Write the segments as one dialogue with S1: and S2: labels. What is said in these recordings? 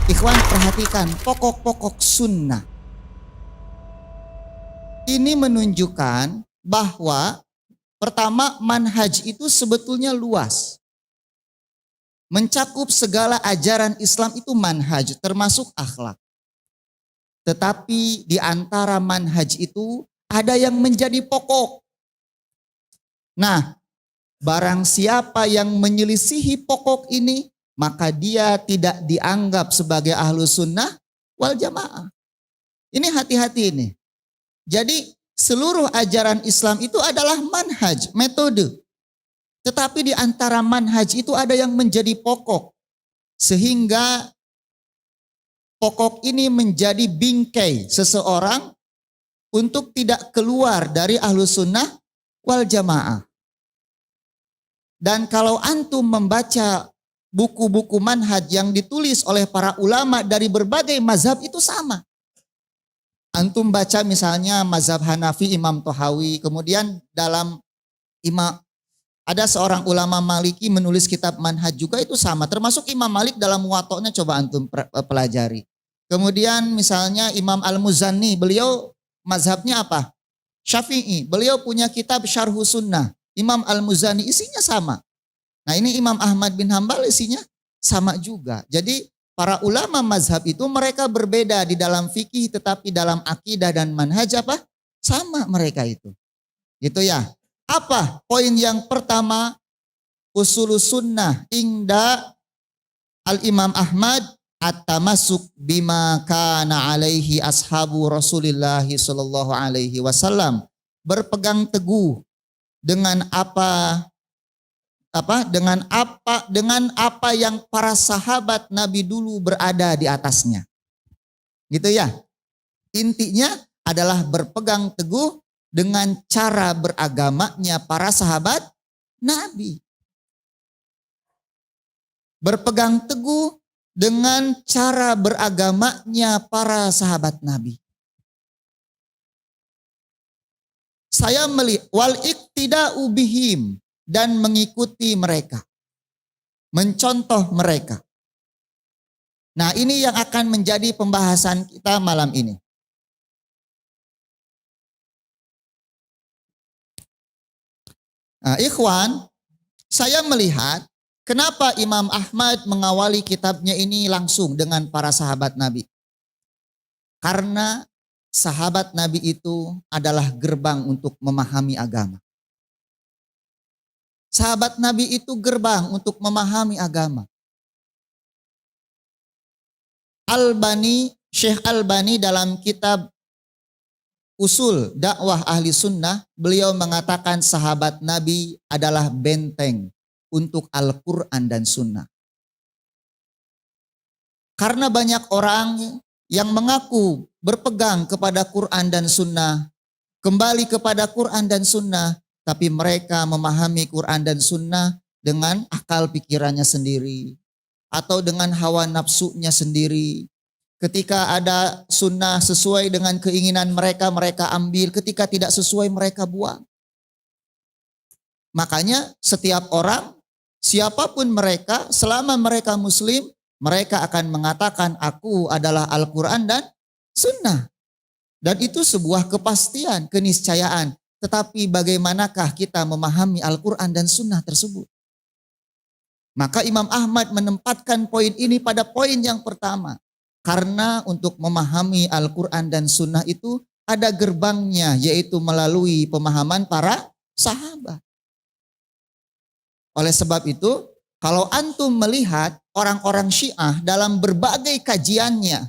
S1: Ikhwan perhatikan pokok-pokok sunnah. Ini menunjukkan bahwa pertama manhaj itu sebetulnya luas. Mencakup segala ajaran Islam itu manhaj termasuk akhlak. Tetapi di antara manhaj itu ada yang menjadi pokok. Nah, barang siapa yang menyelisihi pokok ini, maka dia tidak dianggap sebagai ahlu sunnah wal jamaah. Ini hati-hati ini. Jadi seluruh ajaran Islam itu adalah manhaj, metode. Tetapi di antara manhaj itu ada yang menjadi pokok. Sehingga pokok ini menjadi bingkai seseorang untuk tidak keluar dari ahlu sunnah wal jamaah. Dan kalau antum membaca buku-buku manhaj yang ditulis oleh para ulama dari berbagai mazhab itu sama. Antum baca misalnya mazhab Hanafi Imam Tohawi, kemudian dalam ada seorang ulama Maliki menulis kitab manhaj juga itu sama. Termasuk Imam Malik dalam Muwatta'nya coba antum pelajari. Kemudian misalnya Imam Al-Muzanni, beliau mazhabnya apa? Syafi'i. Beliau punya kitab Syarhus Sunnah. Imam Al-Muzanni isinya sama. Nah ini Imam Ahmad bin Hambal isinya sama juga. Jadi para ulama mazhab itu mereka berbeda di dalam fikih tetapi dalam akidah dan manhaj apa? Sama mereka itu. Gitu ya. Apa poin yang pertama? Usulus sunnah inda al-Imam Ahmad at-tamassuk bima kana alaihi ashabu Rasulillah sallallahu alaihi wasallam. Berpegang teguh dengan dengan apa yang para sahabat Nabi dulu berada di atasnya. Gitu ya. Intinya adalah berpegang teguh dengan cara beragamanya para sahabat Nabi. Berpegang teguh dengan cara beragamanya para sahabat Nabi. Saya melihat wal iqtida'u bihim, dan mengikuti mereka. Mencontoh mereka. Nah ini yang akan menjadi pembahasan kita malam ini. Nah ikhwan, saya melihat kenapa Imam Ahmad mengawali kitabnya ini langsung dengan para sahabat Nabi. Karena sahabat Nabi itu adalah gerbang untuk memahami agama. Sahabat Nabi itu gerbang untuk memahami agama. Syekh Albani dalam kitab Usul Dakwah Ahli Sunnah, beliau mengatakan sahabat Nabi adalah benteng untuk Al-Quran dan Sunnah. Karena banyak orang yang mengaku berpegang kepada Quran dan Sunnah, kembali kepada Quran dan Sunnah, tapi mereka memahami Quran dan Sunnah dengan akal pikirannya sendiri. Atau dengan hawa nafsunya sendiri. Ketika ada sunnah sesuai dengan keinginan mereka, mereka ambil. Ketika tidak sesuai, mereka buang. Makanya setiap orang, siapapun mereka, selama mereka muslim, mereka akan mengatakan aku adalah Al-Quran dan Sunnah. Dan itu sebuah kepastian, keniscayaan. Tetapi bagaimanakah kita memahami Al-Quran dan Sunnah tersebut? Maka Imam Ahmad menempatkan poin ini pada poin yang pertama. Karena untuk memahami Al-Quran dan Sunnah itu ada gerbangnya, yaitu melalui pemahaman para sahabat. Oleh sebab itu, kalau antum melihat orang-orang Syiah dalam berbagai kajiannya,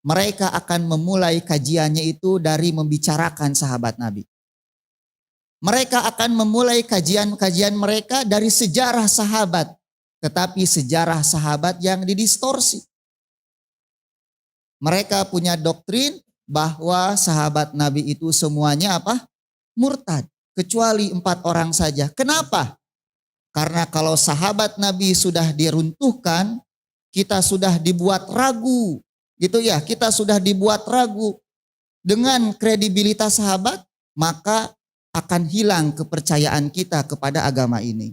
S1: mereka akan memulai kajiannya itu dari membicarakan sahabat Nabi. Mereka akan memulai kajian-kajian mereka dari sejarah sahabat. Tetapi sejarah sahabat yang didistorsi. Mereka punya doktrin bahwa sahabat Nabi itu semuanya apa? Murtad. Kecuali 4 orang saja. Kenapa? Karena kalau sahabat Nabi sudah diruntuhkan, kita sudah dibuat ragu. Gitu ya, kita sudah dibuat ragu. Dengan kredibilitas sahabat, maka akan hilang kepercayaan kita kepada agama ini.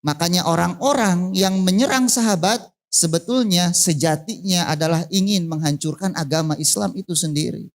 S1: Makanya orang-orang yang menyerang sahabat sebetulnya sejatinya adalah ingin menghancurkan agama Islam itu sendiri.